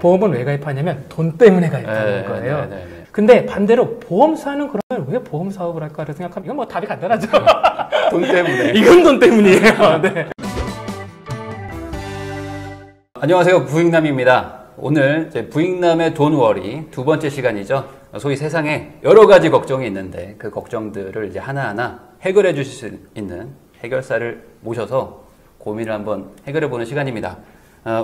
보험은 왜 가입하냐면 돈 때문에 가입하는 거예요. 근데 반대로 보험사는 그러면 왜 보험 사업을 할까를 생각하면 이건 뭐 답이 간단하죠. 돈 때문에. 이건 돈 때문이에요. 네. 안녕하세요, 부익남입니다. 오늘 부익남의 돈워리 두 번째 시간이죠. 소위 세상에 여러 가지 걱정이 있는데 그 걱정들을 이제 하나하나 해결해 주실 수 있는 해결사를 모셔서 고민을 한번 해결해 보는 시간입니다.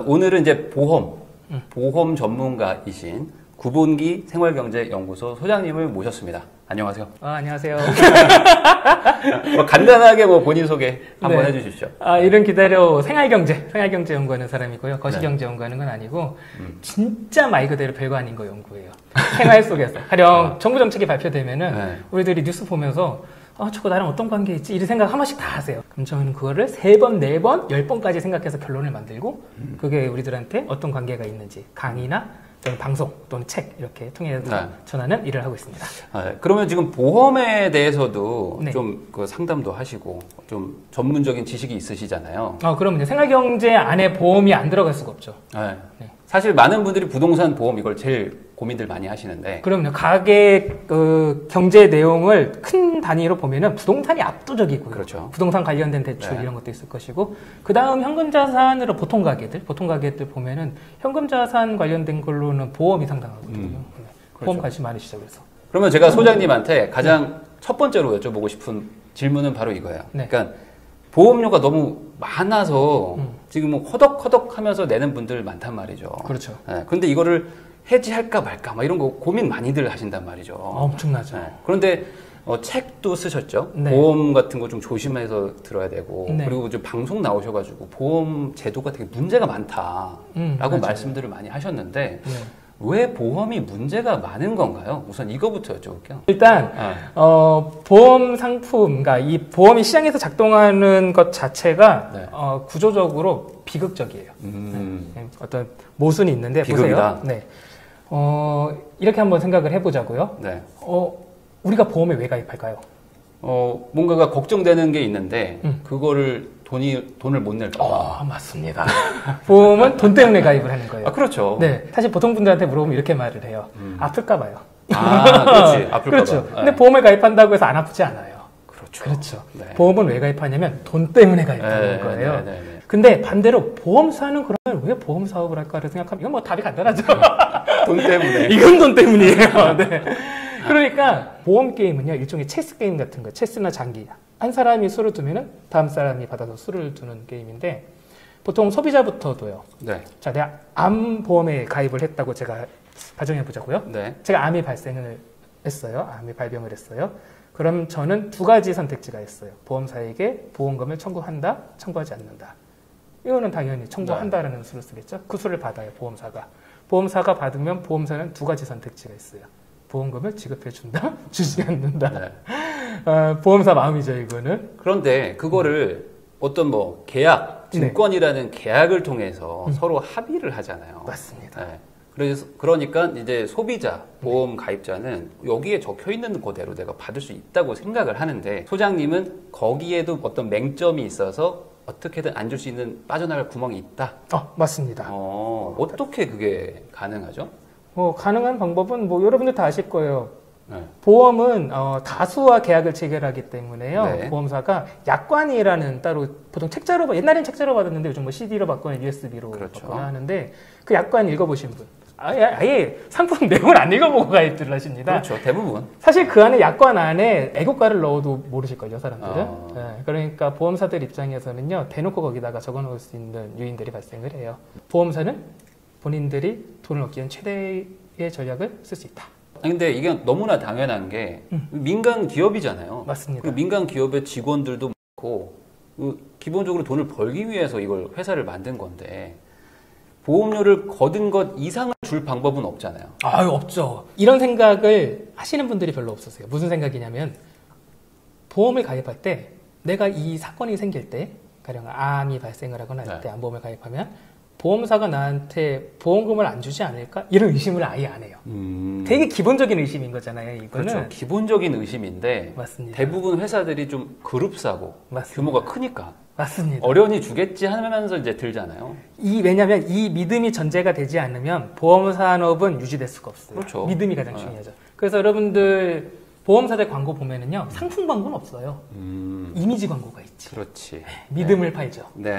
오늘은 이제 보험 전문가이신 구본기 생활경제연구소 소장님을 모셨습니다. 안녕하세요. 안녕하세요. 간단하게 본인 소개 한번 해주십시오. 이름 기다려 생활경제 연구하는 사람이고요. 거시경제 연구하는 건 아니고 진짜 말 그대로 별거 아닌 거 연구해요. 생활 속에서 가령 정부 정책이 발표되면은 우리들이 뉴스 보면서 저거 나랑 어떤 관계 있지? 이런 생각 한 번씩 다 하세요. 그럼 저는 그거를 3번, 4번, 10번까지 생각해서 결론을 만들고 그게 우리들한테 어떤 관계가 있는지 강의나 또는 방송 또는 책 이렇게 통해서 전하는 일을 하고 있습니다. 그러면 지금 보험에 대해서도 좀 그 상담도 하시고 좀 전문적인 지식이 있으시잖아요. 그럼요. 생활경제 안에 보험이 안 들어갈 수가 없죠. 사실 많은 분들이 부동산 보험 이걸 제일 고민들 많이 하시는데. 그럼요. 가계 경제 내용을 큰 단위로 보면은 부동산이 압도적이고요. 그렇죠. 부동산 관련된 대출 이런 것도 있을 것이고, 그 다음 현금 자산으로 보통 가게들 보면은 현금 자산 관련된 걸로는 보험이 상당하거든요. 보험 관심 많으시죠, 그래서. 그러면 제가 소장님한테 가장 첫 번째로 여쭤보고 싶은 질문은 바로 이거예요. 그러니까 보험료가 너무 많아서 지금 허덕허덕 하면서 내는 분들 많단 말이죠. 그렇죠. 그런데 이거를 해지할까 말까 이런 거 고민 많이들 하신단 말이죠. 엄청나죠. 그런데 책도 쓰셨죠. 보험 같은 거 좀 조심해서 들어야 되고 그리고 좀 방송 나오셔가지고 보험 제도가 되게 문제가 많다라고 말씀들을 많이 하셨는데 왜 보험이 문제가 많은 건가요? 우선 이거부터 여쭤볼게요. 일단 보험 상품, 그러니까 이 보험이 시장에서 작동하는 것 자체가 구조적으로 비극적이에요. 어떤 모순이 있는데 비극이다. 보세요. 이렇게 한번 생각을 해보자고요. 우리가 보험에 왜 가입할까요? 뭔가가 걱정되는 게 있는데 그거를 돈을 못 낼까 봐. 맞습니다. 보험은 돈 때문에 가입을 하는 거예요. 그렇죠. 사실 보통 분들한테 물어보면 이렇게 말을 해요. 아플까 봐요. 그렇지. 아플까 그렇죠. 봐. 근데 보험에 가입한다고 해서 안 아프지 않아요. 그렇죠. 보험은 왜 가입하냐면 돈 때문에 가입하는 거예요. 근데 반대로 보험사는 그러면 왜 보험 사업을 할까를 생각하면 이건 뭐 답이 간단하죠. 돈 때문에. 이건 돈 때문이에요. 그러니까 보험 게임은요, 일종의 체스 게임 같은 거예요. 체스나 장기. 한 사람이 수를 두면은 다음 사람이 받아서 수를 두는 게임인데 보통 소비자부터 둬요. 자, 내가 암 보험에 가입을 했다고 제가 가정해 보자고요. 제가 암이 발생을 했어요. 암이 발병을 했어요. 그럼 저는 2가지 선택지가 있어요. 보험사에게 보험금을 청구한다, 청구하지 않는다. 이거는 당연히 청구한다라는 수를 쓰겠죠. 그 수를 받아요, 보험사가. 보험사가 받으면 보험사는 2가지 선택지가 있어요. 보험금을 지급해준다, 주지 않는다. 보험사 마음이죠, 이거는. 그런데 그거를 어떤 계약, 증권이라는 계약을 통해서 서로 합의를 하잖아요. 맞습니다. 그러니까 이제 소비자, 보험 가입자는 여기에 적혀 있는 그대로 내가 받을 수 있다고 생각을 하는데 소장님은 거기에도 어떤 맹점이 있어서 어떻게든 안 줄 수 있는 빠져나갈 구멍이 있다? 맞습니다. 어떻게 그게 가능하죠? 가능한 방법은 여러분들 다 아실 거예요. 보험은 다수와 계약을 체결하기 때문에요. 보험사가 약관이라는 따로 보통 책자로 옛날엔 책자로 받았는데 요즘 CD로 받거나 USB로 받거나 하는데 그 약관 읽어보신 분 아예 상품 내용을 안 읽어보고 가입들을 하십니다. 그렇죠. 대부분. 사실 그 안에 약관 안에 애국가를 넣어도 모르실걸요, 사람들은. 그러니까 보험사들 입장에서는요, 대놓고 거기다가 적어놓을 수 있는 요인들이 발생을 해요. 보험사는 본인들이 돈을 얻기 위한 최대의 전략을 쓸 수 있다. 근데 이게 너무나 당연한 게 민간 기업이잖아요. 맞습니다. 그 민간 기업의 직원들도 많고 기본적으로 돈을 벌기 위해서 이걸 회사를 만든 건데 보험료를 거둔 것 이상을 줄 방법은 없잖아요. 없죠. 이런 생각을 하시는 분들이 별로 없었어요. 무슨 생각이냐면 보험을 가입할 때 내가 이 사건이 생길 때 가령 암이 발생을 하거나 할 때 암보험을 가입하면 보험사가 나한테 보험금을 안 주지 않을까? 이런 의심을 아예 안 해요. 되게 기본적인 의심인 거잖아요, 이거는. 그렇죠. 기본적인 의심인데 맞습니다. 대부분 회사들이 좀 그룹사고 규모가 크니까 맞습니다. 어련히 주겠지 하면서 이제 들잖아요. 왜냐면 이 믿음이 전제가 되지 않으면 보험 산업은 유지될 수가 없어요. 그렇죠. 믿음이 가장 중요하죠. 그래서 여러분들 보험사들 광고 보면은요, 상품 광고는 없어요. 이미지 광고가 있지. 그렇지. 믿음을 팔죠. 네.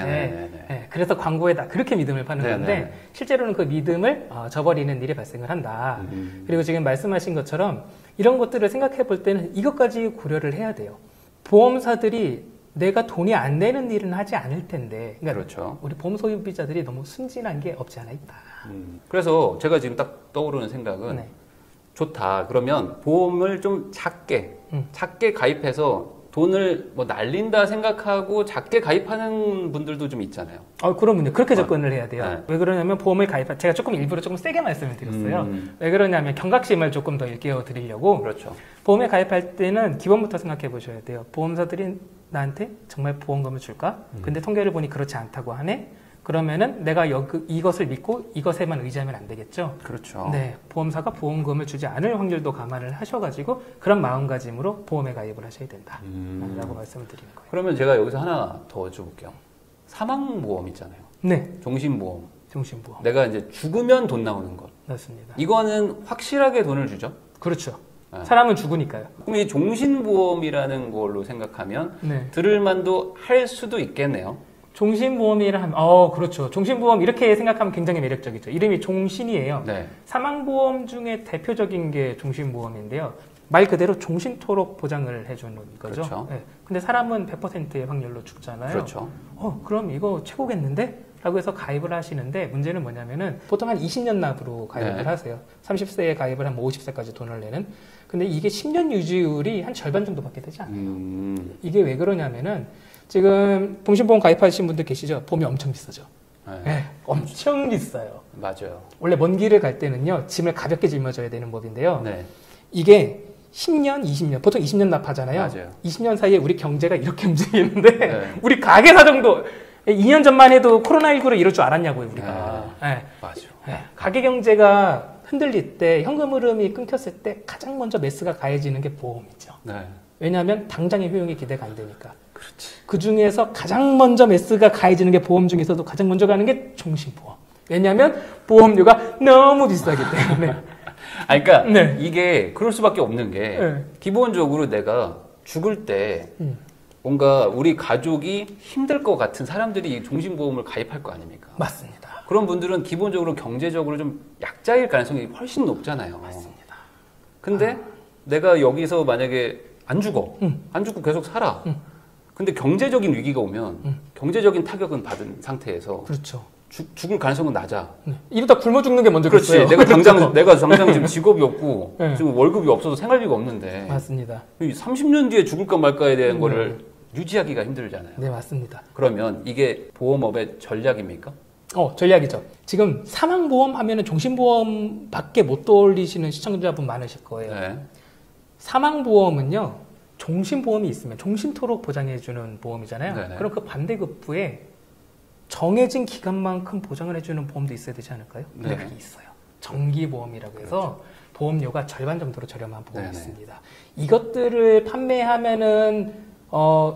네. 그래서 광고에다 그렇게 믿음을 파는 건데, 실제로는 그 믿음을 저버리는 일이 발생을 한다. 그리고 지금 말씀하신 것처럼 이런 것들을 생각해 볼 때는 이것까지 고려를 해야 돼요. 보험사들이 내가 돈이 안 되는 일은 하지 않을 텐데, 그러니까 그렇죠. 우리 보험 소비자들이 너무 순진한 게 없지 않아 있다. 그래서 제가 지금 딱 떠오르는 생각은 네. 좋다. 그러면 보험을 좀 작게 가입해서 돈을 뭐 날린다 생각하고 작게 가입하는 분들도 좀 있잖아요. 그러면요. 그렇게 접근을 해야 돼요. 네. 왜 그러냐면 보험을 제가 일부러 조금 세게 말씀을 드렸어요. 왜 그러냐면 경각심을 조금 더 일깨워 드리려고. 그렇죠. 보험에 가입할 때는 기본부터 생각해 보셔야 돼요. 보험사들이 나한테 정말 보험금을 줄까? 근데 통계를 보니 그렇지 않다고 하네? 그러면은 내가 이것을 믿고 이것에만 의지하면 안 되겠죠? 그렇죠. 네. 보험사가 보험금을 주지 않을 확률도 감안을 하셔가지고 그런 마음가짐으로 보험에 가입을 하셔야 된다. 라고 말씀을 드리는 거예요. 그러면 제가 여기서 하나 더 여쭤볼게요. 사망보험 있잖아요. 네. 종신보험. 종신보험. 내가 이제 죽으면 돈 나오는 것. 맞습니다. 이거는 확실하게 돈을 주죠? 그렇죠. 네. 사람은 죽으니까요. 그럼 이 종신보험이라는 걸로 생각하면 네. 들을 만도 할 수도 있겠네요. 종신보험이라 하면, 그렇죠. 종신보험 이렇게 생각하면 굉장히 매력적이죠. 이름이 종신이에요. 네. 사망보험 중에 대표적인 게 종신보험인데요. 말 그대로 종신토록 보장을 해주는 거죠. 그렇죠. 네. 근데 사람은 100%의 확률로 죽잖아요. 그렇죠. 그럼 이거 최고겠는데? 라고 해서 가입을 하시는데 문제는 뭐냐면은 보통 한 20년 납으로 가입을 네. 하세요. 30세에 가입을 하면 50세까지 돈을 내는. 근데 이게 10년 유지율이 한 절반 정도밖에 되지 않아요. 이게 왜 그러냐면은 지금 종신보험 가입하신 분들 계시죠? 보험이 엄청 비싸죠. 네, 엄청 비싸요. 맞아요. 원래 먼 길을 갈 때는요, 짐을 가볍게 짊어져야 되는 법인데요. 네. 이게 10년, 20년, 보통 20년 납하잖아요. 맞아요. 20년 사이에 우리 경제가 이렇게 움직이는데, 네. 우리 가계 사정도 2년 전만 해도 코로나19를 이럴 줄 알았냐고요, 우리가. 네. 맞아. 네. 가계 경제가 흔들릴 때, 현금 흐름이 끊겼을 때 가장 먼저 매스가 가해지는 게 보험이죠. 네. 왜냐하면 당장의 효용이 기대가 안 되니까. 그렇지. 그 중에서 가장 먼저 매스가 가해지는 게 보험 중에서도 가장 먼저 가는 게 종신보험. 왜냐하면 보험료가 너무 비싸기 때문에. 그러니까 네. 이게 그럴 수밖에 없는 게 네. 기본적으로 내가 죽을 때 뭔가 우리 가족이 힘들 것 같은 사람들이 이 종신보험을 가입할 거 아닙니까? 맞습니다. 그런 분들은 기본적으로 경제적으로 좀 약자일 가능성이 훨씬 높잖아요. 맞습니다. 근데 내가 여기서 만약에 안 죽어. 안 죽고 계속 살아. 근데 경제적인 위기가 오면 경제적인 타격은 받은 상태에서 그렇죠. 죽을 가능성은 낮아. 네. 이러다 굶어 죽는 게 먼저겠어요. 그렇지. 내가 당장 지금 직업이 없고 네. 지금 월급이 없어서 생활비가 없는데 맞습니다. 30년 뒤에 죽을까 말까에 대한 거를 유지하기가 힘들잖아요. 네, 맞습니다. 그러면 이게 보험업의 전략입니까? 전략이죠. 지금 사망보험 하면은 종신보험밖에 못 떠올리시는 시청자분 많으실 거예요. 네. 사망보험은요, 종신보험이 있으면 종신토록 보장해주는 보험이잖아요. 네네. 그럼 그 반대급부에 정해진 기간만큼 보장을 해주는 보험도 있어야 되지 않을까요? 근데 네. 그게 있어요. 정기보험이라고 해서 보험료가 절반 정도로 저렴한 보험이 네네. 있습니다. 이것들을 판매하면은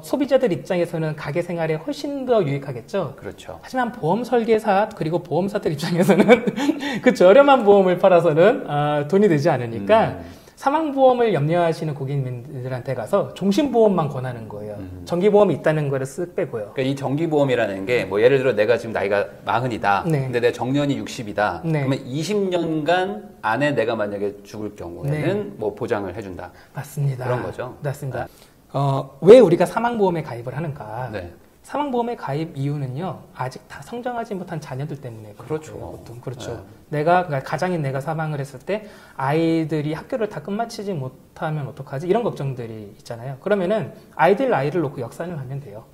소비자들 입장에서는 가게 생활에 훨씬 더 유익하겠죠. 그렇죠. 하지만 보험 설계사 그리고 보험사들 입장에서는 그 저렴한 보험을 팔아서는 돈이 되지 않으니까 사망보험을 염려하시는 고객님들한테 가서 종신보험만 권하는 거예요. 정기보험이 있다는 거를 쓱 빼고요. 그러니까 이 정기보험이라는 게 뭐 예를 들어 내가 지금 나이가 40이다. 네. 근데 내 정년이 60이다. 네. 그러면 20년간 안에 내가 만약에 죽을 경우에는 네. 뭐 보장을 해준다. 맞습니다. 그런 거죠. 맞습니다. 왜 우리가 사망보험에 가입을 하는가? 네. 사망보험의 가입 이유는요, 아직 다 성장하지 못한 자녀들 때문에. 그렇죠. 보통. 그렇죠. 네. 그러니까 가장인 내가 사망을 했을 때 아이들이 학교를 다 끝마치지 못하면 어떡하지? 이런 걱정들이 있잖아요. 그러면은 아이들 나이를 놓고 역산을 하면 돼요.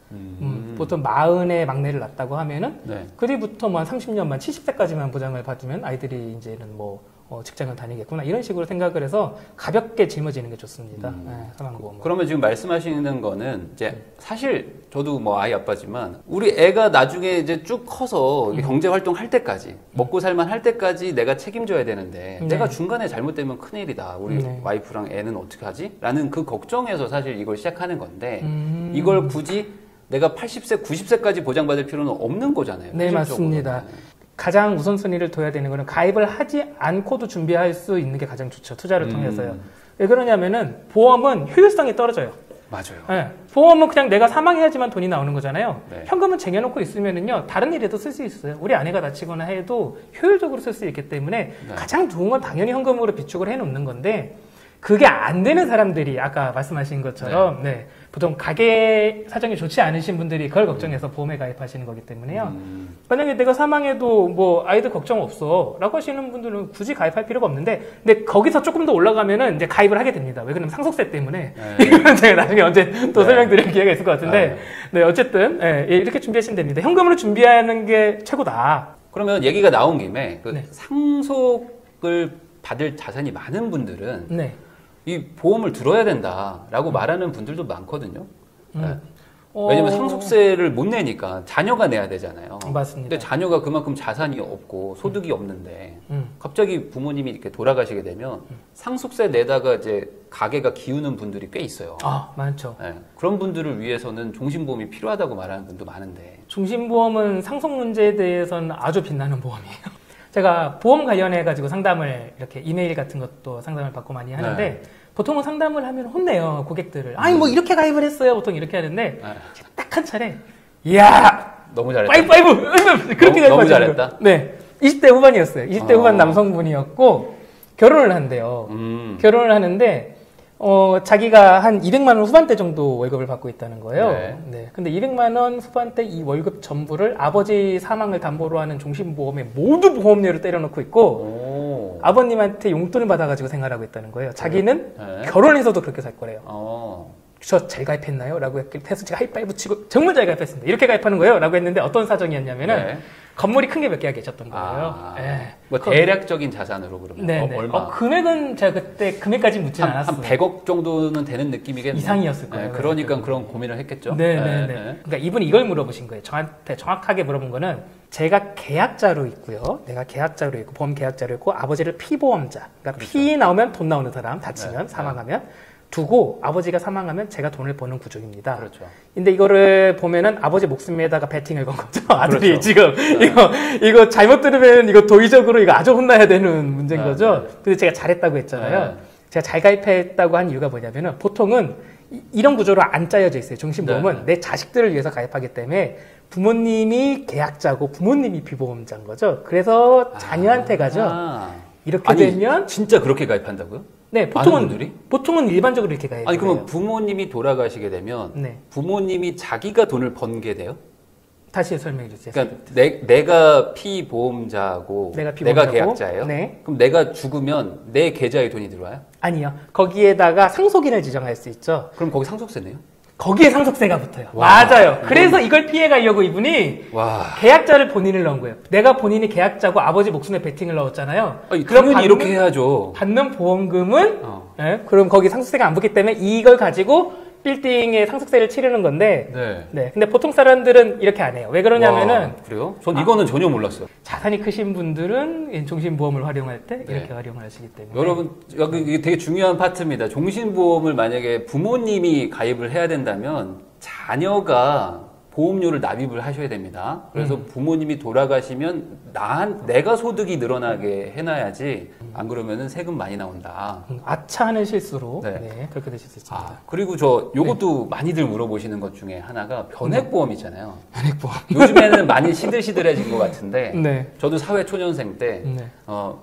보통 40에 막내를 낳았다고 하면은 네. 그 뒤부터 뭐 한 30년만 70세까지만 보장을 받으면 아이들이 이제는 뭐 직장을 다니겠구나 이런 식으로 생각을 해서 가볍게 짊어지는 게 좋습니다. 네, 사망보험. 그러면 지금 말씀하시는 거는 이제 사실 저도 뭐 아이 아빠지만 우리 애가 나중에 이제 쭉 커서 경제 활동할 때까지 먹고 살만 할 때까지 내가 책임져야 되는데 네. 내가 중간에 잘못되면 큰일이다. 우리 네. 와이프랑 애는 어떻게 하지? 라는 그 걱정에서 사실 이걸 시작하는 건데 이걸 굳이 내가 80세, 90세까지 보장받을 필요는 없는 거잖아요. 네, 맞습니다. 가장 우선순위를 둬야 되는 거는 가입을 하지 않고도 준비할 수 있는 게 가장 좋죠. 투자를 통해서요. 왜 그러냐면은 보험은 효율성이 떨어져요. 맞아요. 네, 보험은 그냥 내가 사망해야지만 돈이 나오는 거잖아요. 네. 현금은 쟁여놓고 있으면은요, 다른 일에도 쓸 수 있어요. 우리 아내가 다치거나 해도 효율적으로 쓸 수 있기 때문에 네. 가장 좋은 건 당연히 현금으로 비축을 해놓는 건데, 그게 안 되는 사람들이 아까 말씀하신 것처럼 네, 보통 가계 사정이 좋지 않으신 분들이 그걸 걱정해서 보험에 가입하시는 거기 때문에요. 만약에 내가 사망해도 뭐 아이들 걱정 없어 라고 하시는 분들은 굳이 가입할 필요가 없는데, 근데 거기서 조금 더 올라가면은 이제 가입을 하게 됩니다. 왜 그러면 상속세 때문에. 이거는 제가 나중에 언제 또 설명드릴 기회가 있을 것 같은데, 네, 어쨌든 네, 이렇게 준비하시면 됩니다. 현금으로 준비하는 게 최고다. 그러면 얘기가 나온 김에 그 네. 상속을 받을 자산이 많은 분들은 네. 이 보험을 들어야 된다라고 말하는 분들도 많거든요. 네. 왜냐면 상속세를 못 내니까 자녀가 내야 되잖아요. 맞습니다. 근데 자녀가 그만큼 자산이 없고 소득이 없는데 갑자기 부모님이 이렇게 돌아가시게 되면 상속세 내다가 이제 가게가 기우는 분들이 꽤 있어요. 아, 많죠. 네. 그런 분들을 위해서는 종신보험이 필요하다고 말하는 분도 많은데. 종신보험은 상속 문제에 대해서는 아주 빛나는 보험이에요. 제가 보험 관련해가지고 상담을 이렇게 이메일 같은 것도 상담을 받고 많이 하는데, 보통은 상담을 하면 혼내요, 고객들을. 아니, 뭐 이렇게 가입을 했어요. 보통 이렇게 하는데, 딱 한 차례, 이야! 너무 잘했다. 파이브! 그렇게 너무 잘했다. 네. 20대 후반이었어요. 20대 후반 남성분이었고, 결혼을 한대요. 결혼을 하는데, 자기가 한 200만 원 후반대 정도 월급을 받고 있다는 거예요. 네. 근데 200만 원 후반대 이 월급 전부를 아버지 사망을 담보로 하는 종신보험에 모두 보험료를 때려놓고 있고, 아버님한테 용돈을 받아가지고 생활하고 있다는 거예요. 자기는 결혼해서도 그렇게 살 거래요. 저 잘 가입했나요? 라고 해서 제가 하이파이브 치고 정말 잘 가입했습니다. 이렇게 가입하는 거예요? 라고 했는데 어떤 사정이었냐면은 건물이 큰 게 몇 개가 계셨던 거예요. 뭐 대략적인 자산으로 그러면 얼마? 금액은 제가 그때 금액까지 묻진 않았어요. 한 100억 정도는 되는 느낌이겠네요. 이상이었을 거예요. 그러니까 그런 고민을 했겠죠. 그러니까 이분이 이걸 물어보신 거예요. 저한테 정확하게 물어본 거는, 제가 계약자로 있고요. 내가 계약자로 있고 보험 계약자로 있고 아버지를 피보험자. 그러니까 그렇죠. 피 나오면 돈 나오는 사람, 다치면 사망하면 두고 아버지가 사망하면 제가 돈을 버는 구조입니다. 그렇죠. 근데 이거를 보면은 아버지 목숨에다가 베팅을 건 거죠. 아들이 그렇죠. 지금 이거 잘못 들으면 이거 도의적으로 이거 아주 혼나야 되는 문제인 거죠. 근데 제가 잘했다고 했잖아요. 제가 잘 가입했다고 한 이유가 뭐냐면은, 보통은 이런 구조로 안 짜여져 있어요. 종신보험은 내 자식들을 위해서 가입하기 때문에 부모님이 계약자고 부모님이 비보험자인 거죠. 그래서 자녀한테 가죠. 이렇게 되면 진짜 그렇게 가입한다고요? 네, 보통은 일반적으로 이렇게 가입해요. 아니, 그러면 부모님이 돌아가시게 되면 부모님이 자기가 돈을 번게 돼요? 다시 설명해 주세요. 그러니까 내가 피보험자고 내가 계약자예요? 네. 그럼 내가 죽으면 내 계좌에 돈이 들어와요? 아니요. 거기에다가 상속인을 지정할 수 있죠. 그럼 거기 상속세 내요? 거기에 상속세가 붙어요. 와, 맞아요. 그래서 이걸 피해가려고 이분이 계약자를 본인을 넣은 거예요. 내가 본인이 계약자고 아버지 목숨에 베팅을 넣었잖아요. 그럼 이렇게 해야죠. 받는 보험금은 그럼 거기 상속세가 안 붙기 때문에 이걸 가지고 빌딩에 상속세를 치르는 건데, 근데 보통 사람들은 이렇게 안 해요. 왜 그러냐면은. 그래요? 전 이거는 전혀 몰랐어요. 자산이 크신 분들은 종신보험을 활용할 때 이렇게 활용을 하시기 때문에. 여러분, 이게 되게 중요한 파트입니다. 종신보험을 만약에 부모님이 가입을 해야 된다면 자녀가 보험료를 납입을 하셔야 됩니다. 그래서 부모님이 돌아가시면 내가 소득이 늘어나게 해놔야지, 안 그러면은 세금 많이 나온다. 아차하는 실수로 그렇게 되실 수 있습니다. 그리고 요것도 많이들 물어보시는 것 중에 하나가 변액보험 있잖아요. 변액보험. 요즘에는 많이 시들시들해진 것 같은데, 저도 사회 초년생 때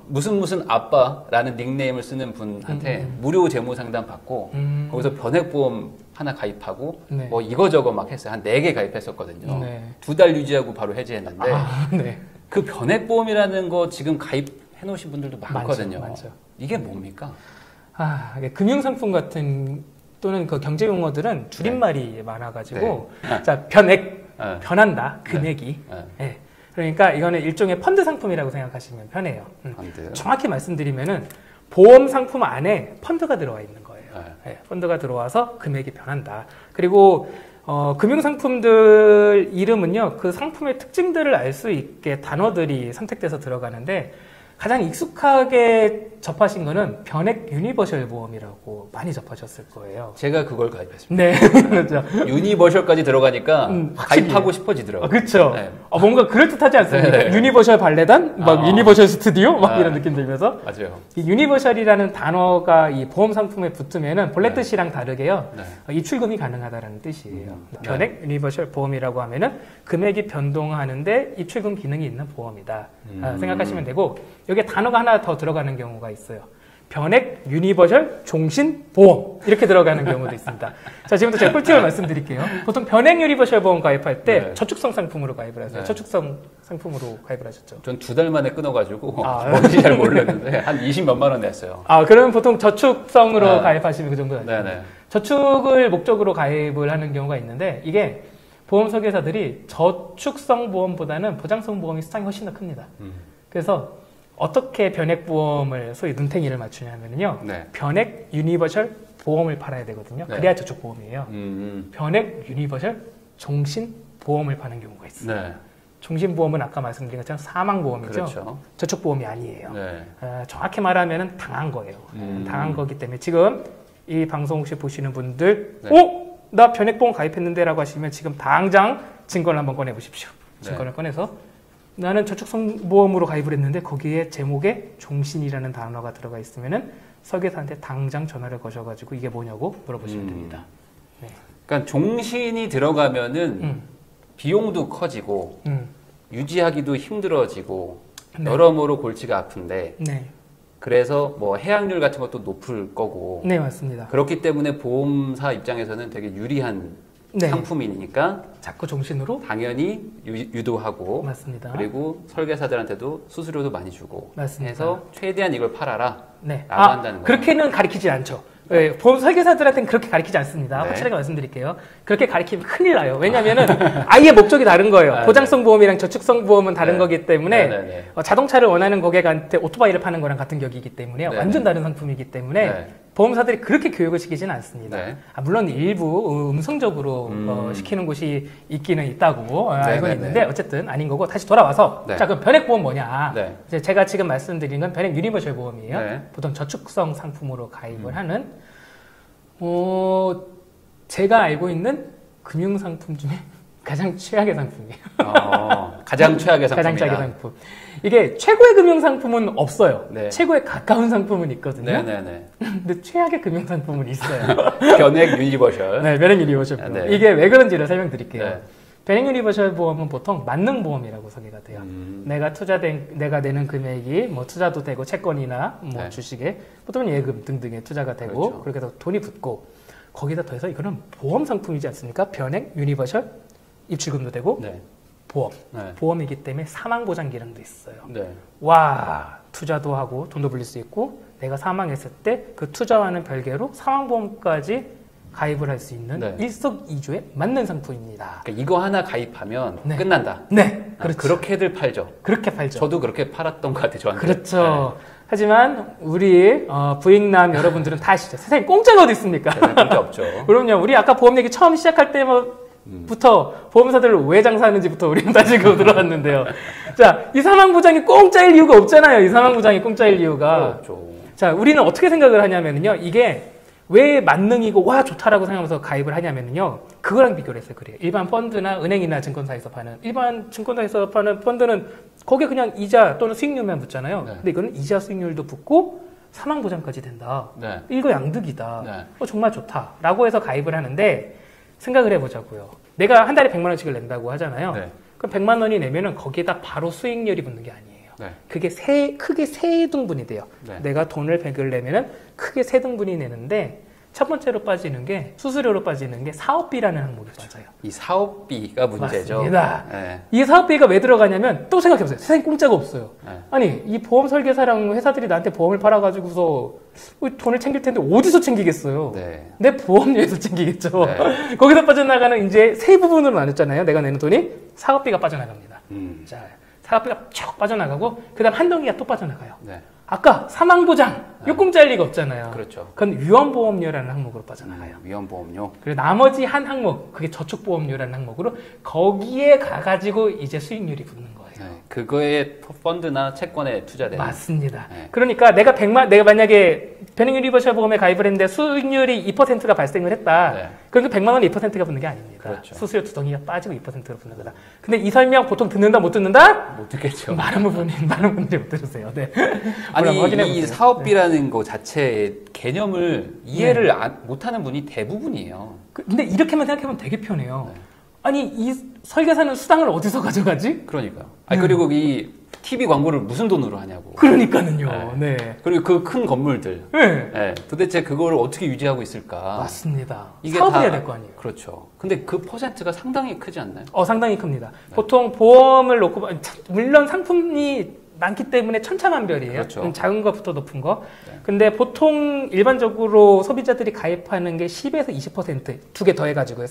무슨 아빠라는 닉네임을 쓰는 분한테 무료 재무 상담 받고 거기서 변액보험 하나 가입하고 뭐 이거저거 막 했어요. 한 4개 가입했었거든요. 2달 유지하고 바로 해지했는데 그 변액보험이라는 거 지금 가입해 놓으신 분들도 많거든요. 많죠. 이게 뭡니까? 금융상품 같은 또는 그 경제 용어들은 줄임말이 많아가지고 자, 변액, 변한다, 금액이. 그러니까 이거는 일종의 펀드 상품이라고 생각하시면 편해요. 정확히 말씀드리면은 보험 상품 안에 펀드가 들어와 있는 거예요. 펀드가 들어와서 금액이 변한다. 그리고 금융상품들 이름은요, 그 상품의 특징들을 알 수 있게 단어들이 선택돼서 들어가는데, 가장 익숙하게 접하신 거는 변액 유니버셜 보험이라고 많이 접하셨을 거예요. 제가 그걸 가입했습니다. 네, 그렇죠. 유니버셜까지 들어가니까 확실히. 가입하고 싶어지더라고요. 그렇죠. 네. 뭔가 그럴듯하지 않습니까? 네. 유니버셜 발레단, 막 유니버셜 스튜디오, 막 이런 느낌 들면서. 맞아요. 이 유니버셜이라는 단어가 이 보험 상품에 붙으면은 본래 뜻이랑 다르게요. 입출금이 가능하다는 뜻이에요. 변액 유니버셜 보험이라고 하면은 금액이 변동하는데 입출금 기능이 있는 보험이다. 생각하시면 되고, 여기에 단어가 하나 더 들어가는 경우가 있어요. 변액 유니버셜 종신 보험 이렇게 들어가는 경우도 있습니다. 자, 지금부터 제가 꿀팁을 말씀드릴게요. 보통 변액 유니버셜 보험 가입할 때 네. 저축성 상품으로 가입을 하세요. 네. 저축성 상품으로 가입을 하셨죠. 전 2달 만에 끊어가지고 뭔지 잘 모르겠는데 한 20몇만 원 냈어요. 그러면 보통 저축성으로 네. 가입하시면 그 정도 나죠. 네네. 저축을 목적으로 가입을 하는 경우가 있는데 이게 보험 설계사들이 저축성 보험보다는 보장성 보험이 수당이 훨씬 더 큽니다. 그래서 어떻게 변액보험을 소위 눈탱이를 맞추냐면요. 네. 변액 유니버셜 보험을 팔아야 되거든요. 네. 그래야 저축보험이에요. 변액 유니버셜 종신보험을 파는 경우가 있어요. 네. 종신보험은 아까 말씀드린 것처럼 사망보험이죠. 그렇죠. 저축보험이 아니에요. 네. 정확히 말하면 당한 거예요. 당한 거기 때문에 지금 이 방송 혹시 보시는 분들 네. 나 변액보험 가입했는데 라고 하시면 지금 당장 증권을 한번 꺼내 보십시오. 증권을 꺼내서 나는 저축성보험으로 가입을 했는데 거기에 제목에 종신이라는 단어가 들어가 있으면은 설계사한테 당장 전화를 거셔가지고 이게 뭐냐고 물어보시면 됩니다. 네. 그러니까 종신이 들어가면은 비용도 커지고 유지하기도 힘들어지고 네. 여러모로 골치가 아픈데 네. 그래서 뭐 해약률 같은 것도 높을 거고 네, 맞습니다. 그렇기 때문에 보험사 입장에서는 되게 유리한 네. 상품이니까 자꾸 종신으로 당연히 유도하고 맞습니다. 그리고 설계사들한테도 수수료도 많이 주고 맞습니다. 해서 최대한 이걸 팔아라 네. 라고 한다는 거예요. 그렇게는 가리키지 않죠. 네, 보험 설계사들한테는 그렇게 가리키지 않습니다. 네. 확실하게 말씀드릴게요. 그렇게 가리키면 큰일 나요. 왜냐면은 아예 목적이 다른 거예요. 보장성 보험이랑 저축성 보험은 다른 네. 거기 때문에 네. 자동차를 원하는 고객한테 오토바이를 파는 거랑 같은 격이기 때문에 네. 완전 다른 상품이기 때문에 네. 보험사들이 그렇게 교육을 시키지는 않습니다. 네. 물론 일부 음성적으로 시키는 곳이 있기는 있다고 알고 있는데 어쨌든 아닌 거고 다시 돌아와서 네. 자 그럼 변액보험 뭐냐? 네. 이제 제가 지금 말씀드린 건 변액 유니버셜 보험이에요. 네. 보통 저축성 상품으로 가입을 하는 제가 알고 있는 금융 상품 중에 가장 최악의 상품이에요. 가장 최악의 상품이다. 가장 최악의 상품. 이게 최고의 금융 상품은 없어요. 네. 최고에 가까운 상품은 있거든요. 네네네. 근데 최악의 금융 상품은 있어요. 변액 유니버셜. 네, 변액 유니버셜 보험. 네. 이게 왜 그런지를 설명드릴게요. 네. 변액 유니버셜 보험은 보통 만능 보험이라고 소개가 돼요. 내가 내는 금액이 뭐 투자도 되고 채권이나 뭐 네. 주식에 보통은 예금 등등의 투자가 되고 그렇죠. 그렇게 해서 돈이 붙고 거기다 더해서 이거는 보험 상품이지 않습니까? 변액 유니버셜 입출금도 되고 네. 보험. 네. 보험이기 때문에 사망 보장 기능도 있어요. 네. 와, 투자도 하고 돈도 불릴 수 있고 내가 사망했을 때 그 투자와는 별개로 사망보험까지 가입을 할 수 있는 네. 일석이조에 맞는 상품입니다. 그러니까 이거 하나 가입하면 네. 끝난다. 네, 그렇죠. 그렇게들 팔죠. 그렇게 팔죠. 저도 그렇게 팔았던 것 같아요, 저한테. 그렇죠. 하지만 우리 부익남 여러분들은 다 아시죠? 세상에 공짜가 어디 있습니까? 네, 그렇게 없죠. 그럼요. 우리 아까 보험 얘기 처음 시작할 때부터 보험사들을 왜 장사하는지부터 우리는 따지고 들어왔는데요. 자, 이 사망보장이 공짜일 이유가 없잖아요. 이 사망보장이 공짜일 이유가. 없죠. 자, 우리는 어떻게 생각을 하냐면요. 이게 왜 만능이고 와 좋다라고 생각하면서 가입을 하냐면요. 그거랑 비교를 했어요. 그래요. 일반 펀드나 은행이나 증권사에서 파는 일반 증권사에서 파는 펀드는 거기에 그냥 이자 또는 수익률만 붙잖아요. 네. 근데 이거는 이자 수익률도 붙고 사망 보장까지 된다. 네. 일거양득이다. 네. 정말 좋다라고 해서 가입을 하는데 생각을 해보자고요. 내가 한 달에 100만 원씩을 낸다고 하잖아요. 네. 그럼 100만 원이 내면은 거기에다 바로 수익률이 붙는 게 아니에요. 네. 그게 크게 세 등분이 돼요. 네. 내가 돈을 100을 내면은 크게 세 등분이 내는데 첫 번째로 빠지는 게 수수료로 빠지는 게 사업비라는 항목이 빠져요. 이 사업비가 문제죠. 맞습니다. 네. 이 사업비가 왜 들어가냐면 또 생각해보세요. 세상에 공짜가 없어요. 네. 아니 이 보험 설계사랑 회사들이 나한테 보험을 팔아가지고서 돈을 챙길 텐데 어디서 챙기겠어요? 네. 내 보험료에서 챙기겠죠. 네. 거기서 빠져나가는 이제 세 부분으로 나눴잖아요. 내가 내는 돈이 사업비가 빠져나갑니다. 자, 사업비가 쭉 빠져나가고 그다음 한 덩이가 또 빠져나가요. 네. 아까 사망보장 요 공짜일 리가 없잖아요. 그렇죠. 그건 위험보험료라는 항목으로 빠져나가요. 위험보험료. 그리고 나머지 한 항목, 그게 저축보험료라는 항목으로 거기에 가가지고 이제 수익률이 붙는 거예요. 네. 그거에 펀드나 채권에 투자되는. 맞습니다. 네. 그러니까 내가 만약에 베닝 유니버셜 보험에 가입을 했는데 수익률이 2%가 발생을 했다. 네. 그러니까 100만 원에 2%가 붙는 게 아닙니다. 그렇죠. 수수료 두 덩이가 빠지고 2%가 붙는 거다. 근데 이 설명 보통 듣는다 못 듣는다? 못 듣겠죠. 많은 분들이 못 들으세요. 네. 아니 확인해 이 보세요. 사업비라는 거 자체의 개념을 이해를 못하는 분이 대부분이에요. 근데 이렇게만 생각해보면 되게 편해요. 네. 아니 이 설계사는 수당을 어디서 가져가지? 그러니까요. 아니 그리고 이 TV 광고를 무슨 돈으로 하냐고. 그러니까는요. 네. 그리고 그 큰 건물들. 네. 네. 도대체 그걸 어떻게 유지하고 있을까? 맞습니다. 이게 사업을 다- 해야 될 거 아니에요. 그렇죠. 근데 그 퍼센트가 상당히 크지 않나요? 상당히 큽니다. 보통 보험을 놓고 물론 상품이 많기 때문에 천차만별이에요. 그렇죠. 작은 것부터 높은 거. 네. 근데 보통 일반적으로 소비자들이 가입하는 게 10에서 20% 두 개 더해가지고요.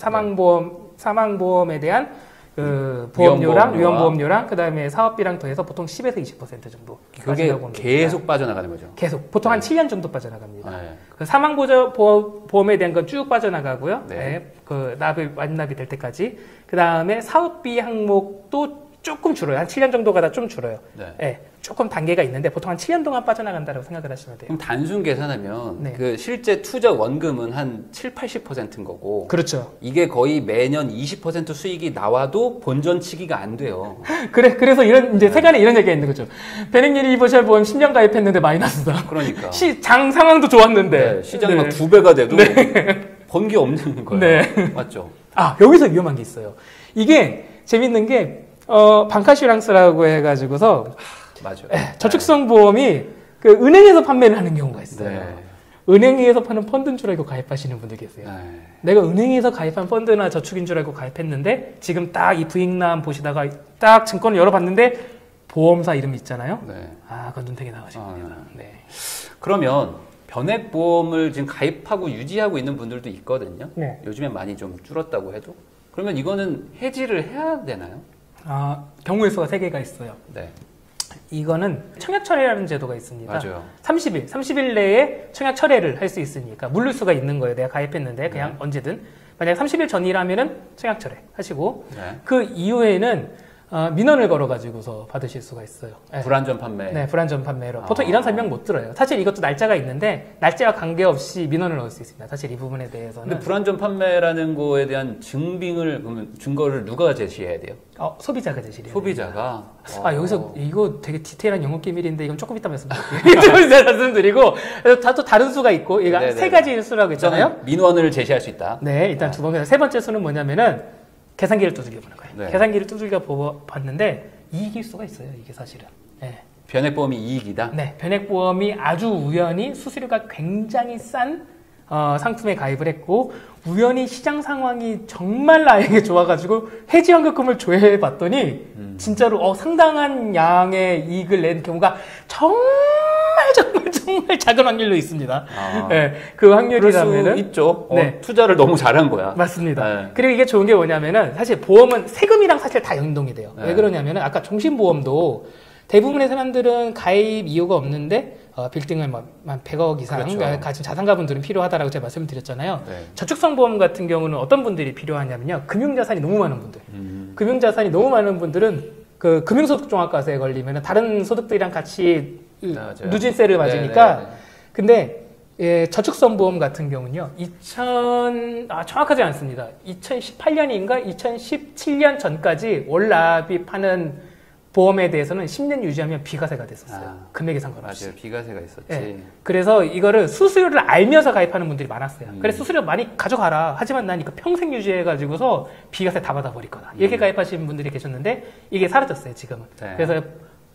사망보험에 대한 그 보험료랑 위험보험료랑 그다음에 사업비랑 더해서 보통 10에서 20% 정도. 그게 빠진다고 봅니다. 계속 빠져나가는 거죠. 계속 보통 한 7년 정도 빠져나갑니다. 네. 그 사망보험에 대한 건 쭉 빠져나가고요. 네. 네. 그 완납이 될 때까지. 그 다음에 사업비 항목도 조금 줄어요. 한 7년 정도 가다 좀 줄어요. 네. 네. 조금 단계가 있는데 보통 한 7년 동안 빠져나간다고 생각을 하시면 돼요. 그럼 단순 계산하면 네. 그 실제 투자 원금은 한 7, 80%인 거고 그렇죠. 이게 거의 매년 20% 수익이 나와도 본전치기가 안 돼요. 그래서 이제 세간에 이런 얘기가 있는 거죠. 베닝 유니버셜 보험 10년 가입했는데 마이너스다. 그러니까 장 상황도 좋았는데. 네, 시장이 막 2배가 돼도 번 게 없는 거예요. 네. 맞죠? 여기서 위험한 게 있어요. 이게 재밌는 게 방카슈랑스라고 해가지고서 맞아요. 저축성 보험이 그 은행에서 판매를 하는 경우가 있어요. 네. 은행에서 파는 펀드인 줄 알고 가입하시는 분들 계세요. 네. 내가 은행에서 가입한 펀드나 저축인 줄 알고 가입했는데 지금 딱 이 부익남 보시다가 딱 증권을 열어봤는데 보험사 이름이 있잖아요. 네. 그건 눈탱이 나가십니다. 네. 그러면 변액보험을 지금 가입하고 유지하고 있는 분들도 있거든요. 네. 요즘엔 많이 좀 줄었다고 해도. 그러면 이거는 해지를 해야 되나요? 경우의 수가 3개가 있어요. 네. 이거는 청약 철회라는 제도가 있습니다. 맞아요. 30일 내에 청약 철회를 할 수 있으니까 물릴 수가 있는 거예요. 내가 가입했는데 그냥 네. 언제든. 만약에 30일 전이라면은 청약 철회 하시고 네. 그 이후에는 민원을 걸어가지고서 받으실 수가 있어요. 네. 불안전 판매. 네, 불안전 판매로. 보통 이런 설명 못 들어요. 사실 이것도 날짜가 있는데 날짜와 관계없이 민원을 넣을 수 있습니다. 사실 이 부분에 대해서는. 근데 불안전 판매라는 거에 대한 그러면 증거를 누가 제시해야 돼요? 소비자가 제시해요. 소비자가. 여기서 이거 되게 디테일한 영업 기밀인데 이건 조금 이따 말씀드릴게요. 조금 이따 말씀드리고 또 다른 수가 있고 얘가 네네네. 3가지 수라고 했잖아요. 저는 민원을 제시할 수 있다. 네, 일단 두 번째, 세 번째 수는 뭐냐면은 계산기를 두들겨 보는 거예요. 네. 계산기를 두들겨 봤는데 이익일 수가 있어요. 이게 사실은. 네. 변액보험이 이익이다. 네, 변액보험이 아주 우연히 수수료가 굉장히 싼 상품에 가입을 했고 우연히 시장 상황이 정말 나에게 좋아가지고 해지환급금을 조회해봤더니 진짜로 상당한 양의 이익을 낸 경우가 정말 작은 확률로 있습니다. 네, 그 그럴 확률이라면은 수 있죠. 네. 투자를 너무 잘한 거야. 맞습니다. 네. 그리고 이게 좋은 게 뭐냐면은 사실 보험은 세금이랑 사실 다 연동이 돼요. 네. 왜 그러냐면은 아까 종신보험도 대부분의 사람들은 가입 이유가 없는데 빌딩을 한 100억 이상 그렇죠. 가진 자산가분들은 필요하다라고 제가 말씀을 드렸잖아요. 네. 저축성 보험 같은 경우는 어떤 분들이 필요하냐면요. 금융자산이 너무 많은 분들. 금융자산이 너무 많은 분들은 그 금융소득종합과세에 걸리면 다른 소득들이랑 같이 맞아요. 누진세를 맞으니까. 네, 네, 네. 근데 저축성 보험 같은 경우는요. 정확하지 않습니다. 2018년인가 2017년 전까지 월납이 파는 보험에 대해서는 10년 유지하면 비과세가 됐었어요. 금액에 상관없이. 맞아요. 비과세가 있었지. 네. 그래서 이거를 수수료를 알면서 가입하는 분들이 많았어요. 그래 수수료 많이 가져가라. 하지만 난 이거 평생 유지해가지고서 비과세 다 받아버릴 거다. 이렇게 가입하시는 분들이 계셨는데 이게 사라졌어요. 지금은. 네. 그래서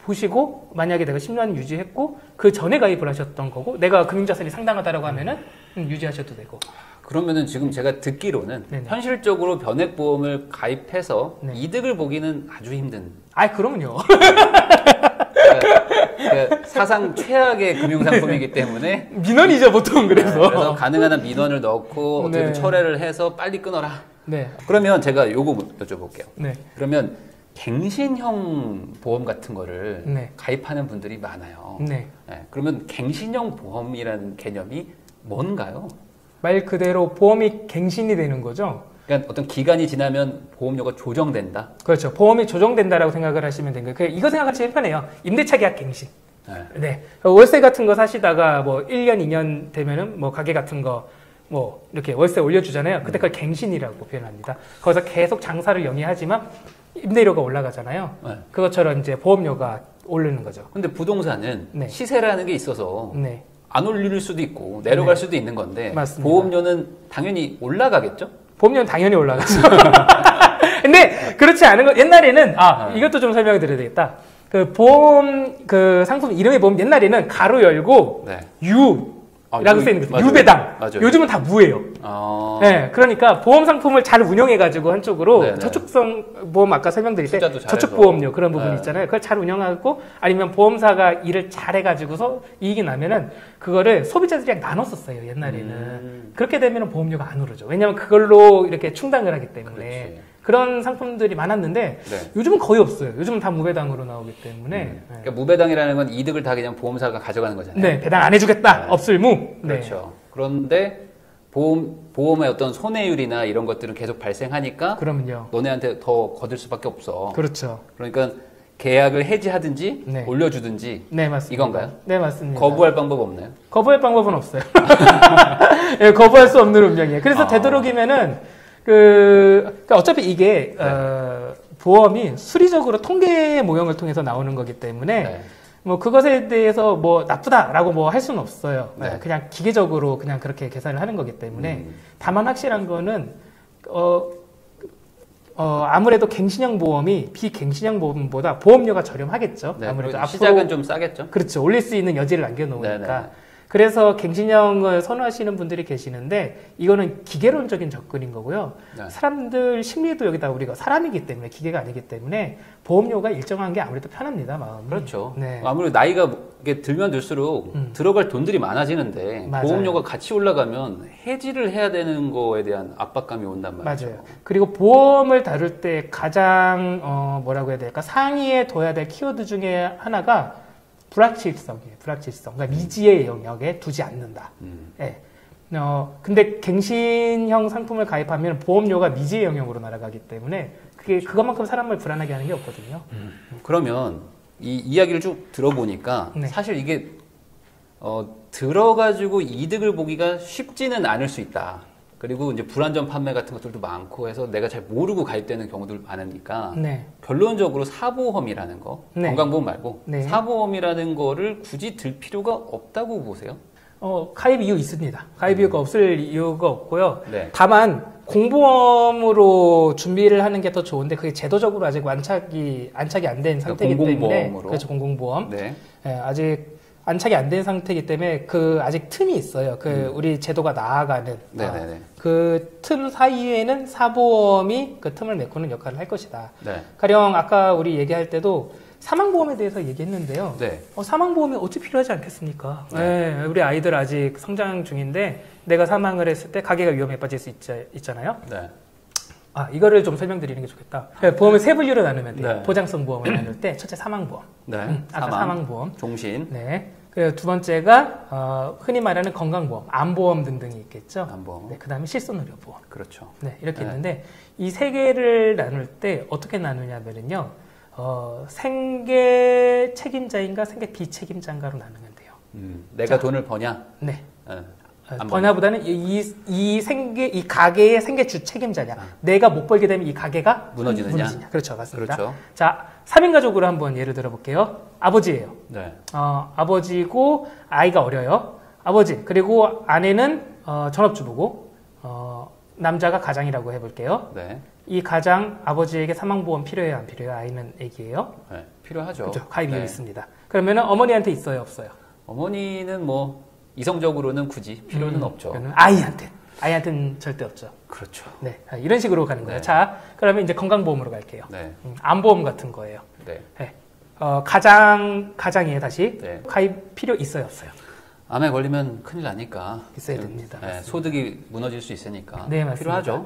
보시고 만약에 내가 10년 유지했고 그 전에 가입을 하셨던 거고 내가 금융자산이 상당하다라고 하면은 유지하셔도 되고. 그러면은 지금 제가 듣기로는 네네. 현실적으로 변액보험을 가입해서 네. 이득을 보기는 아주 힘든. 그러면요. 그러니까 사상 최악의 금융상품이기 때문에 민원이죠 보통 그래서 가능한 한 민원을 넣고 어떻게든 네. 철회를 해서 빨리 끊어라. 네. 그러면 제가 요거 여쭤볼게요. 네. 그러면 갱신형 보험 같은 거를 네. 가입하는 분들이 많아요. 네. 네, 그러면 갱신형 보험이라는 개념이 뭔가요? 말 그대로 보험이 갱신이 되는 거죠. 그러니까 어떤 기간이 지나면 보험료가 조정된다. 그렇죠. 보험이 조정된다라고 생각을 하시면 되는 거예요. 이거 생각하시면 편해요. 임대차 계약 갱신. 네. 네. 월세 같은 거 사시다가 뭐 1년, 2년 되면은 뭐 가게 같은 거 뭐 이렇게 월세 올려주잖아요. 그때 그걸 갱신이라고 표현합니다. 거기서 계속 장사를 영위하지만 임대료가 올라가잖아요. 네. 그것처럼 이제 보험료가 오르는 거죠. 근데 부동산은 네. 시세라는 게 있어서 네. 안 올릴 수도 있고 내려갈 네. 수도 있는 건데 맞습니다. 보험료는 당연히 올라가겠죠? 보험료는 당연히 올라가죠. 근데 그렇지 않은 거 옛날에는 이것도 좀 설명을 드려야 되겠다. 그 보험 그 상품 이름의 보험 옛날에는 가로 열고 네. 유라고 쓰이는 거죠. 맞아요. 유배당. 맞아요. 요즘은 다 무예요. 네, 그러니까 보험 상품을 잘 운영해가지고 한쪽으로 네네. 저축성 보험 아까 설명드릴 때 투자도 잘해서. 저축보험료 그런 부분 네. 있잖아요. 그걸 잘 운영하고 아니면 보험사가 일을 잘해가지고서 이익이 나면은 그거를 소비자들이랑 나눴었어요 옛날에는. 그렇게 되면은 보험료가 안 오르죠. 왜냐하면 그걸로 이렇게 충당을 하기 때문에. 그렇지. 그런 상품들이 많았는데 네. 요즘은 거의 없어요. 요즘은 다 무배당으로 나오기 때문에. 네. 그러니까 무배당이라는 건 이득을 다 그냥 보험사가 가져가는 거잖아요. 네, 배당 안 해주겠다. 네. 없을 무. 네. 그렇죠. 그런데 보험의 어떤 손해율이나 이런 것들은 계속 발생하니까 그러면요. 너네한테 더 거둘 수밖에 없어. 그렇죠. 그러니까 계약을 해지하든지 네. 올려주든지 네, 맞습니다. 이건가요? 네, 맞습니다. 거부할 방법 없나요? 거부할 방법은 없어요. 네, 거부할 수 없는 운명이에요. 그래서 되도록이면은 그러니까 어차피 이게 보험이 수리적으로 통계 모형을 통해서 나오는 거기 때문에 네. 뭐 그것에 대해서 뭐 나쁘다라고 뭐 할 수는 없어요. 네. 그냥 기계적으로 그냥 그렇게 계산을 하는 거기 때문에 다만 확실한 거는 아무래도 갱신형 보험이 비갱신형 보험보다 보험료가 저렴하겠죠. 네, 아무래도 그리고 앞으로 시작은 좀 싸겠죠. 그렇죠. 올릴 수 있는 여지를 남겨놓으니까. 네네. 그래서 갱신형을 선호하시는 분들이 계시는데 이거는 기계론적인 접근인 거고요. 네. 사람들 심리도 여기다 우리가 사람이기 때문에 기계가 아니기 때문에 보험료가 일정한 게 아무래도 편합니다. 마음이. 그렇죠. 네. 아무래도 나이가 이게 들면 들수록 들어갈 돈들이 많아지는데 맞아요. 보험료가 같이 올라가면 해지를 해야 되는 거에 대한 압박감이 온단 말이죠. 맞아요. 그리고 보험을 다룰 때 가장 뭐라고 해야 될까 상위에 둬야 될 키워드 중에 하나가 불확실성이에요. 불확실성. 그러니까 미지의 영역에 두지 않는다. 예. 근데 갱신형 상품을 가입하면 보험료가 미지의 영역으로 날아가기 때문에 그것만큼 사람을 불안하게 하는 게 없거든요. 그러면 이 이야기를 쭉 들어보니까 네. 사실 이게 들어가지고 이득을 보기가 쉽지는 않을 수 있다. 그리고 이제 불안전 판매 같은 것들도 많고 해서 내가 잘 모르고 가입되는 경우들 많으니까 네. 결론적으로 사보험이라는 거, 네. 건강보험 말고 네. 사보험이라는 거를 굳이 들 필요가 없다고 보세요? 가입 이유 있습니다. 가입 이유가 없을 이유가 없고요. 네. 다만 공보험으로 준비를 하는 게 더 좋은데 그게 제도적으로 아직 안착이 안 된 상태이기 때문에 공공보험으로. 그렇죠. 공공보험. 네. 예, 아직 안착이 안 된 상태이기 때문에 아직 틈이 있어요. 우리 제도가 나아가는 네네네. 그 틈 사이에는 사보험이 그 틈을 메꾸는 역할을 할 것이다. 네. 가령 아까 우리 얘기할 때도 사망보험에 대해서 얘기했는데요. 네. 사망보험이 어찌 필요하지 않겠습니까? 네. 네, 우리 아이들 아직 성장 중인데 내가 사망을 했을 때 가게가 위험에 빠질 수 있잖아요. 네. 이거를 좀 설명드리는 게 좋겠다. 네, 보험을 세 분류로 나누면 돼요. 네. 보장성 보험을 나눌 때 첫째 사망보험. 네. 아까 사망보험. 종신, 네. 그리고 두 번째가 흔히 말하는 건강보험, 암보험 등등이 있겠죠. 암보험. 네, 그다음에 실손의료보험. 그렇죠. 네, 이렇게 네. 있는데 이 세 개를 나눌 때 어떻게 나누냐면요. 생계 책임자인가 생계 비책임자인가로 나누면 돼요. 내가 돈을 버냐? 네. 안 번야보다는 이 가게의 생계주 책임자냐. 내가 못 벌게 되면 이 가게가 무너지느냐. 그렇죠. 맞습니다. 그렇죠. 자, 3인 가족으로 한번 예를 들어볼게요. 아버지예요. 네. 아버지고 아이가 어려요. 아버지 그리고 아내는 전업주부고 남자가 가장이라고 해볼게요. 네. 이 가장 아버지에게 사망보험 필요해요, 안 필요해요? 아이는 애기예요. 네. 필요하죠. 그렇죠. 가입이 네. 있습니다. 그러면은 어머니한테 있어요, 없어요? 어머니는 뭐 이성적으로는 굳이 필요는 없죠. 아이한테는 절대 없죠. 그렇죠. 네, 이런 식으로 가는 거예요. 네. 자, 그러면 이제 건강보험으로 갈게요. 네. 암보험 같은 거예요. 네. 네. 가장이에요, 다시. 네. 가입 필요 있어요, 없어요? 암에 걸리면 큰일 나니까. 있어야 됩니다. 네, 소득이 무너질 수 있으니까. 네, 맞습니다. 필요하죠.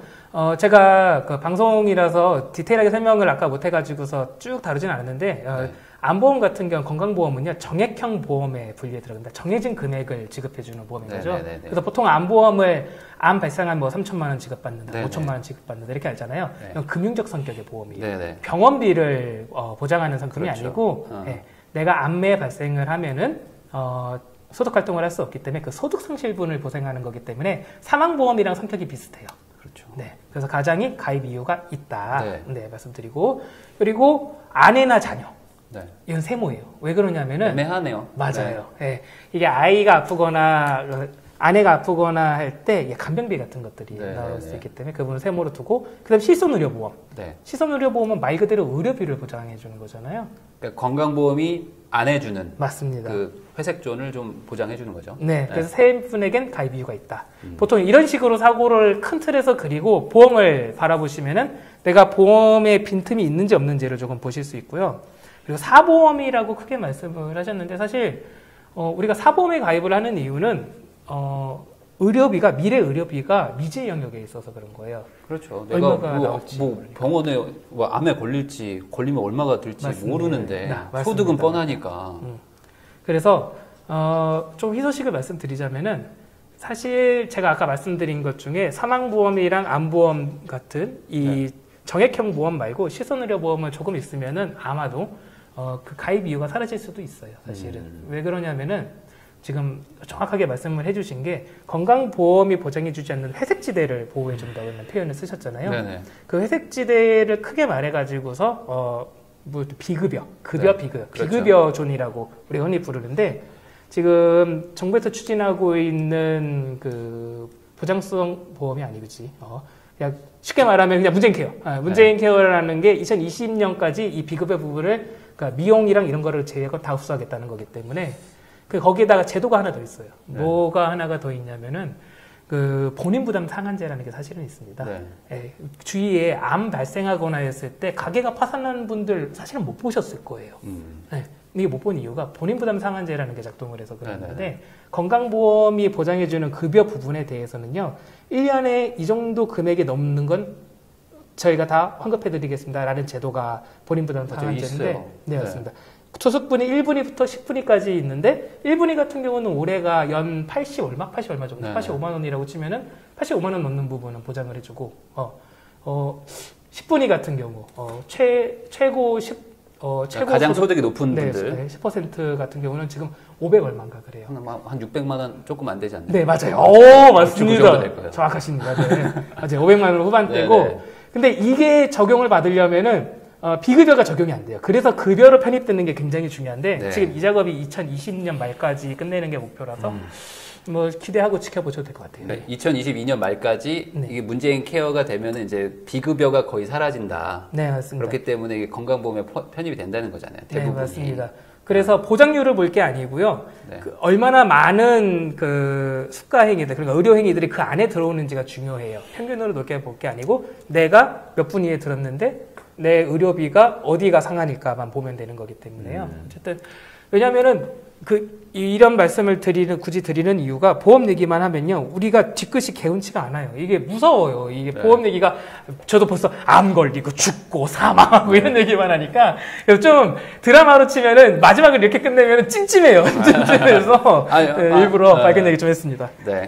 제가 그 방송이라서 디테일하게 설명을 아까 못 해가지고서 쭉 다루진 않았는데, 네. 암보험 같은 경우 건강보험은요, 정액형 보험에 분리에 들어갑니다. 정해진 금액을 지급해주는 보험인 거죠. 네네네네. 그래서 보통 암보험을 암 발생한 뭐 3천만 원 지급받는다, 네네. 5천만 원 지급받는다, 이렇게 알잖아요. 네. 이건 금융적 성격의 보험이에요. 네네. 병원비를 보장하는 성격이 그렇죠. 아니고, 예, 내가 암에 발생을 하면은, 소득 활동을 할 수 없기 때문에 그 소득 상실분을 보상하는 거기 때문에 사망보험이랑 성격이 비슷해요. 그렇죠. 네. 그래서 가장이 가입 이유가 있다. 네. 네, 말씀드리고. 그리고 아내나 자녀. 네. 이건 세모예요. 왜 그러냐면은. 애매하네요. 맞아요. 네. 이게 아이가 아프거나, 아내가 아프거나 할 때 간병비 같은 것들이 네, 나올 네, 수 네. 있기 때문에 그분을 세모로 두고, 그 다음 실손의료보험. 네. 실손의료보험은 말 그대로 의료비를 보장해 주는 거잖아요. 그러니까 건강보험이 안 해주는 맞습니다. 그 회색존을 좀 보장해 주는 거죠. 네, 그래서 세 분에겐 가입 이유가 있다. 음. 보통 이런 식으로 사고를 큰 틀에서 그리고 보험을 바라보시면은 내가 보험에 빈틈이 있는지 없는지를 조금 보실 수 있고요. 그리고 사보험이라고 크게 말씀을 하셨는데 사실 우리가 사보험에 가입을 하는 이유는 의료비가 미래 의료비가 미지의 영역에 있어서 그런 거예요. 그렇죠. 내가 얼마가 나올지 모르니까. 병원에 암에 걸리면 얼마가 들지 맞습니다. 모르는데 네, 맞습니다. 소득은 뻔하니까. 그래서 좀 희소식을 말씀드리자면은 사실 제가 아까 말씀드린 것 중에 사망보험이랑 암보험 같은 이 정액형 보험 말고 실손의료보험을 조금 있으면은 아마도 그 가입 이유가 사라질 수도 있어요. 사실은 왜 그러냐면은 지금 정확하게 말씀을 해주신 게 건강보험이 보장해주지 않는 회색지대를 보호해준다는 표현을 쓰셨잖아요. 네네. 그 회색지대를 크게 말해가지고서 비급여, 급여, 네. 비급여, 그렇죠. 비급여 존이라고 우리 흔히 부르는데 지금 정부에서 추진하고 있는 그 보장성 보험이 아니지. 그냥 쉽게 말하면 그냥 문재인 케어. 문재인 케어라는 게 2020년까지 이 비급여 부분을 그러니까 미용이랑 이런 거를 제외하고 다 흡수하겠다는 거기 때문에 거기에다가 제도가 하나 더 있어요. 네. 뭐가 하나가 더 있냐면은 그 본인 부담 상한제라는 게 사실은 있습니다. 네. 예, 주위에 암 발생하거나 했을 때 가게가 파산하는 분들 사실은 못 보셨을 거예요. 예, 이게 못 본 이유가 본인 부담 상한제라는 게 작동을 해서 그런 네네. 건데 건강보험이 보장해주는 급여 부분에 대해서는요. 1년에 이 정도 금액이 넘는 건 저희가 다 환급해드리겠습니다라는 제도가 본인 부담 맞아요, 상한제인데 있어요. 네, 맞습니다. 소속분이 1분위부터 10분위까지 있는데 1분위 같은 경우는 올해가 연 80 얼마 정도, 네네. 85만 원이라고 치면은 85만 원 넘는 부분은 보장을 해주고 10분위 같은 경우 최고 최고 가장 소득이 높은 네, 분들 10% 같은 경우는 지금 500 얼마인가 그래요. 한 600만 원 조금 안 되지 않나요? 네, 맞아요. 오, 그 정도 맞습니다. 될 거예요. 정확하십니다. 네. 맞아요. 500만 원 후반대고. 네네. 근데 이게 적용을 받으려면은 비급여가 적용이 안 돼요. 그래서 급여로 편입되는 게 굉장히 중요한데 네. 지금 이 작업이 2020년 말까지 끝내는 게 목표라서 뭐 기대하고 지켜보셔도 될 것 같아요. 네, 2022년 말까지 네. 이게 문재인 케어가 되면 이제 비급여가 거의 사라진다. 네, 맞습니다. 그렇기 때문에 이게 건강보험에 편입이 된다는 거잖아요. 네, 대부분이. 맞습니다. 그래서 보장률을 볼 게 아니고요. 네. 얼마나 많은 그 수가행위들, 그러니까 의료행위들이 그 안에 들어오는지가 중요해요. 평균으로 높게 볼 게 아니고 내가 몇 분위에 들었는데 내 의료비가 어디가 상한일까만 보면 되는 거기 때문에요. 어쨌든 왜냐하면은 이런 말씀을 굳이 드리는 이유가 보험 얘기만 하면요. 우리가 뒤끝이 개운치가 않아요. 이게 무서워요. 이게 네. 보험 얘기가 저도 벌써 암 걸리고 죽고 사망하고 이런 얘기만 하니까 좀 드라마로 치면은 마지막을 이렇게 끝내면 찜찜해요. 찜찜해서 일부러 밝은 얘기 좀 했습니다. 네.